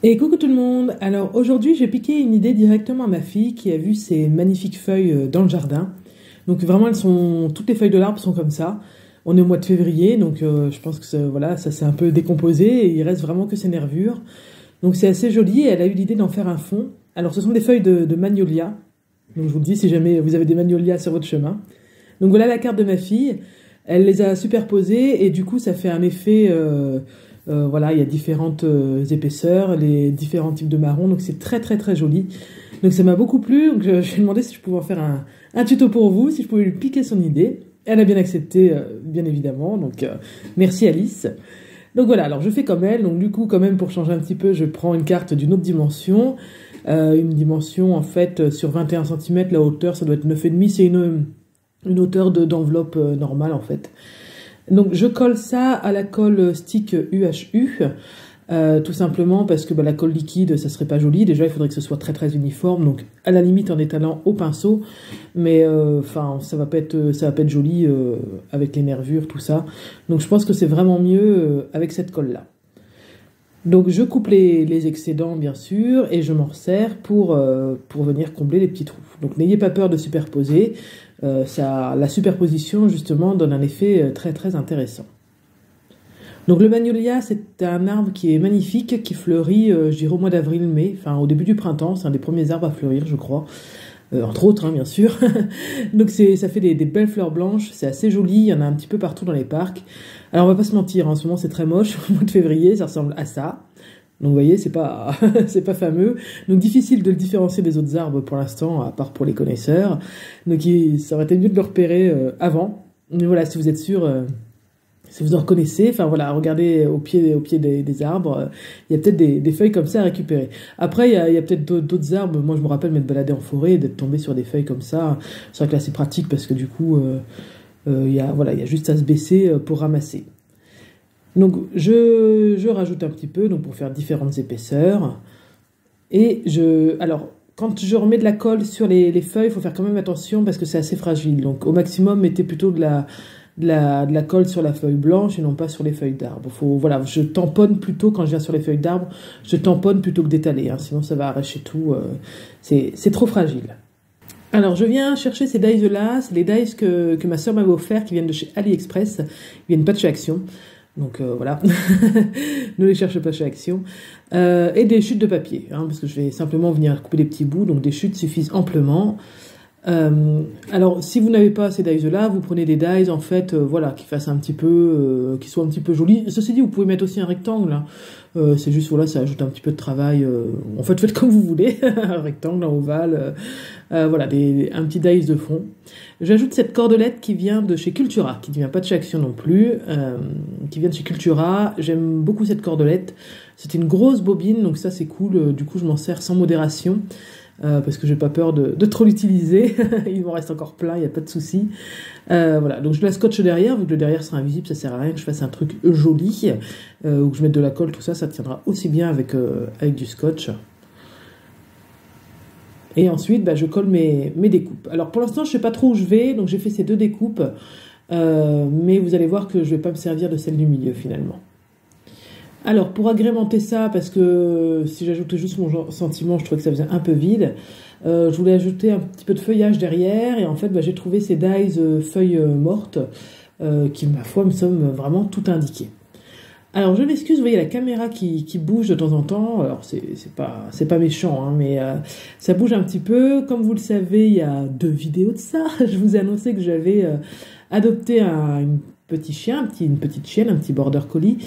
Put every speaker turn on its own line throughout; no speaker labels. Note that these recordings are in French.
Et coucou tout le monde. Alors aujourd'hui, j'ai piqué une idée directement à ma fille qui a vu ces magnifiques feuilles dans le jardin. Donc vraiment, toutes les feuilles de l'arbre sont comme ça. On est au mois de février, donc je pense que voilà, ça s'est un peu décomposé et il reste vraiment que ses nervures. Donc c'est assez joli et elle a eu l'idée d'en faire un fond. Alors ce sont des feuilles de magnolia. Donc je vous le dis si jamais vous avez des magnolias sur votre chemin. Donc voilà la carte de ma fille. Elle les a superposées et du coup ça fait un effet. Voilà, il y a différentes épaisseurs, les différents types de marron, donc c'est très très très joli. Donc ça m'a beaucoup plu, donc je lui ai demandé si je pouvais en faire un tuto pour vous, si je pouvais lui piquer son idée. Elle a bien accepté, bien évidemment, donc merci Alice. Donc voilà, alors je fais comme elle, donc du coup quand même pour changer un petit peu, je prends une carte d'une autre dimension, une dimension en fait sur 21 cm, la hauteur ça doit être 9,5, c'est une hauteur d'enveloppe normale en fait. Donc je colle ça à la colle stick UHU, tout simplement parce que la colle liquide ça serait pas joli. Déjà il faudrait que ce soit très très uniforme, donc à la limite en étalant au pinceau, mais ça va pas être joli avec les nervures tout ça. Donc je pense que c'est vraiment mieux avec cette colle là. Donc je coupe les excédents bien sûr et je m'en resserre pour venir combler les petits trous. Donc n'ayez pas peur de superposer, la superposition justement donne un effet très très intéressant. Donc le magnolia c'est un arbre qui est magnifique, qui fleurit je dirais au mois d'avril-mai, enfin au début du printemps, c'est un des premiers arbres à fleurir je crois. Entre autres, bien sûr. Donc ça fait des belles fleurs blanches, c'est assez joli, il y en a un petit peu partout dans les parcs. Alors on va pas se mentir, en ce moment c'est très moche, au mois de février ça ressemble à ça. Donc vous voyez, c'est pas c'est pas fameux. Donc difficile de le différencier des autres arbres pour l'instant, à part pour les connaisseurs. Donc ça aurait été mieux de le repérer avant. Mais voilà, si vous êtes sûr... si vous en reconnaissez, enfin voilà, regardez au pied des arbres, il y a peut-être des feuilles comme ça à récupérer. Après, il y a peut-être d'autres arbres. Moi, je me rappelle m'être baladé en forêt et d'être tombé sur des feuilles comme ça. C'est vrai que là, c'est pratique parce que du coup, il y a juste à se baisser pour ramasser. Donc, je rajoute un petit peu donc pour faire différentes épaisseurs. Et alors, quand je remets de la colle sur les feuilles, il faut faire quand même attention parce que c'est assez fragile. Donc, au maximum, mettez plutôt de la colle sur la feuille blanche et non pas sur les feuilles d'arbre. Voilà, je tamponne plutôt quand je viens sur les feuilles d'arbre, je tamponne plutôt que d'étaler, hein, sinon ça va arracher tout, c'est trop fragile. Alors je viens chercher ces dies là, c'est les dies que ma soeur m'avait offert, qui viennent de chez AliExpress, ils viennent pas de chez Action. Donc voilà, ne les cherchez pas chez Action. Et des chutes de papier, hein, parce que je vais simplement venir couper des petits bouts, donc des chutes suffisent amplement. Alors si vous n'avez pas ces dies là, vous prenez des dies en fait qui fassent un petit peu qui soient un petit peu jolis. Ceci dit, vous pouvez mettre aussi un rectangle, hein. C'est juste ça ajoute un petit peu de travail, en fait faites comme vous voulez. Un rectangle, un ovale, un petit dies de fond. J'ajoute cette cordelette qui vient de chez Cultura, qui ne vient pas de chez Action non plus, qui vient de chez Cultura. J'aime beaucoup cette cordelette, c'est une grosse bobine, donc ça c'est cool, du coup je m'en sers sans modération. Parce que j'ai pas peur de trop l'utiliser. Il m'en reste encore plein, il n'y a pas de souci. Voilà, donc je la scotche derrière, vu que le derrière sera invisible, ça sert à rien que je fasse un truc joli, ou que je mette de la colle, tout ça, ça tiendra aussi bien avec du scotch. Et ensuite, je colle mes découpes. Alors pour l'instant, je sais pas trop où je vais, donc j'ai fait ces deux découpes, mais vous allez voir que je vais pas me servir de celle du milieu finalement. Alors, pour agrémenter ça, parce que si j'ajoutais juste mon sentiment, je trouvais que ça faisait un peu vide, je voulais ajouter un petit peu de feuillage derrière, et en fait, j'ai trouvé ces dies feuilles mortes, qui, ma foi, me semblent vraiment tout indiquées. Alors, je m'excuse, vous voyez la caméra qui bouge de temps en temps, alors c'est pas méchant, hein, mais ça bouge un petit peu. Comme vous le savez, il y a 2 vidéos de ça, je vous ai annoncé que j'avais adopté un petit chien, une petite chienne, un petit border collie.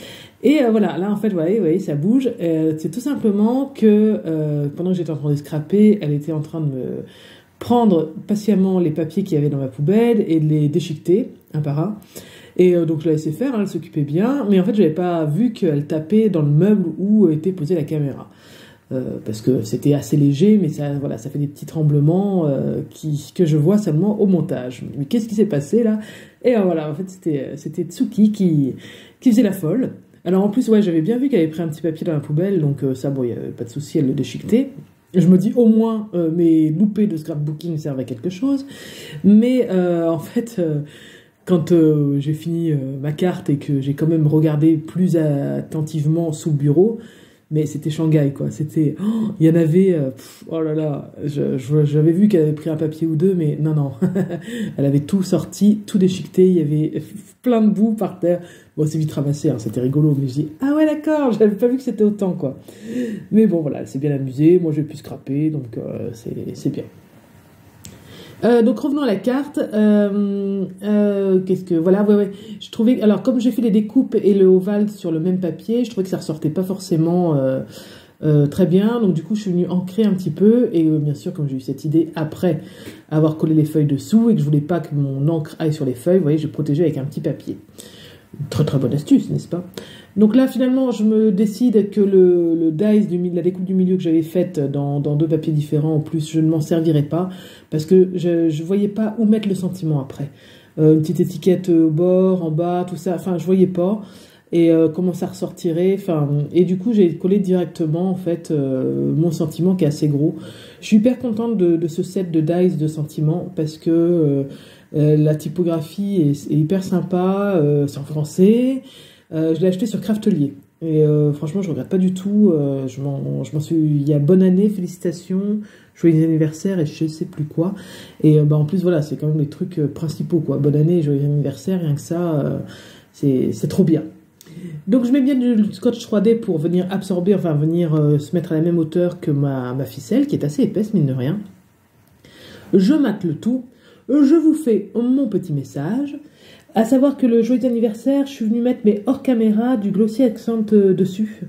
Et voilà, là en fait, vous voyez, ça bouge. C'est tout simplement que pendant que j'étais en train de scraper, elle était en train de me prendre patiemment les papiers qu'il y avait dans ma poubelle et de les déchiqueter un par un. Et donc je la laissais faire, hein, elle s'occupait bien, mais en fait j'avais pas vu qu'elle tapait dans le meuble où était posée la caméra. Parce que c'était assez léger, mais ça fait des petits tremblements que je vois seulement au montage. Mais qu'est-ce qui s'est passé là? Et voilà, en fait c'était Tsuki qui faisait la folle. Alors en plus, j'avais bien vu qu'elle avait pris un petit papier dans la poubelle, donc ça, il n'y avait pas de souci, elle le déchiquetait. Je me dis au moins mes loupés de scrapbooking servent à quelque chose. Mais en fait, quand j'ai fini ma carte et que j'ai quand même regardé plus attentivement sous le bureau, mais c'était Shanghai, quoi. C'était, oh, il y en avait, oh là là, j'avais vu qu'elle avait pris un papier ou deux, mais non, non. Elle avait tout sorti, tout déchiqueté, il y avait plein de boue par terre. Bon, c'est vite ramassé, hein, c'était rigolo, mais je dis, ah ouais, d'accord, j'avais pas vu que c'était autant, quoi. Mais bon, voilà, elle s'est bien amusée, moi j'ai pu scraper, donc c'est bien. Donc revenons à la carte. Qu'est-ce que voilà, ouais, ouais. Je trouvais, alors comme j'ai fait les découpes et le ovale sur le même papier, je trouvais que ça ressortait pas forcément très bien. Donc du coup, je suis venue ancrer un petit peu et bien sûr, comme j'ai eu cette idée après avoir collé les feuilles dessous et que je voulais pas que mon encre aille sur les feuilles, vous voyez, j'ai protégé avec un petit papier. Très très bonne astuce, n'est-ce pas? Donc là, finalement, je me décide que le dice, la découpe du milieu que j'avais faite dans deux papiers différents, en plus, je ne m'en servirai pas, parce que je ne voyais pas où mettre le sentiment après. Une petite étiquette au bord, en bas, tout ça, enfin, je voyais pas, et comment ça ressortirait, enfin, et du coup, j'ai collé directement, en fait, mon sentiment qui est assez gros. Je suis hyper contente de ce set de dice de sentiments, parce que la typographie est hyper sympa, c'est en français. Je l'ai acheté sur Craftelier. Et franchement, je regrette pas du tout. Je m'en suis. Il y a bonne année, félicitations, joyeux anniversaire et je sais plus quoi. Et en plus, voilà, c'est quand même les trucs principaux, quoi. Bonne année, joyeux anniversaire, rien que ça, c'est trop bien. Donc, je mets bien du scotch 3D pour venir absorber, enfin, venir se mettre à la même hauteur que ma ficelle, qui est assez épaisse, mine de rien. Je mate le tout. Je vous fais mon petit message. À savoir que le joyeux anniversaire, je suis venue mettre, mais hors caméra, du glossy accent dessus.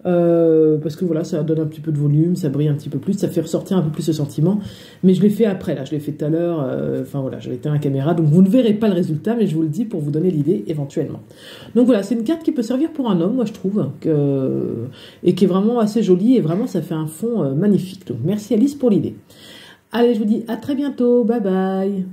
Parce que voilà, ça donne un petit peu de volume, ça brille un petit peu plus, ça fait ressortir un peu plus ce sentiment. Mais je l'ai fait après, là, je l'ai fait tout à l'heure. Enfin voilà, j'avais éteint la caméra, donc vous ne verrez pas le résultat, mais je vous le dis pour vous donner l'idée éventuellement. Donc voilà, c'est une carte qui peut servir pour un homme, moi je trouve, et qui est vraiment assez jolie, et vraiment ça fait un fond magnifique. Donc merci Alice pour l'idée. Allez, je vous dis à très bientôt, bye bye.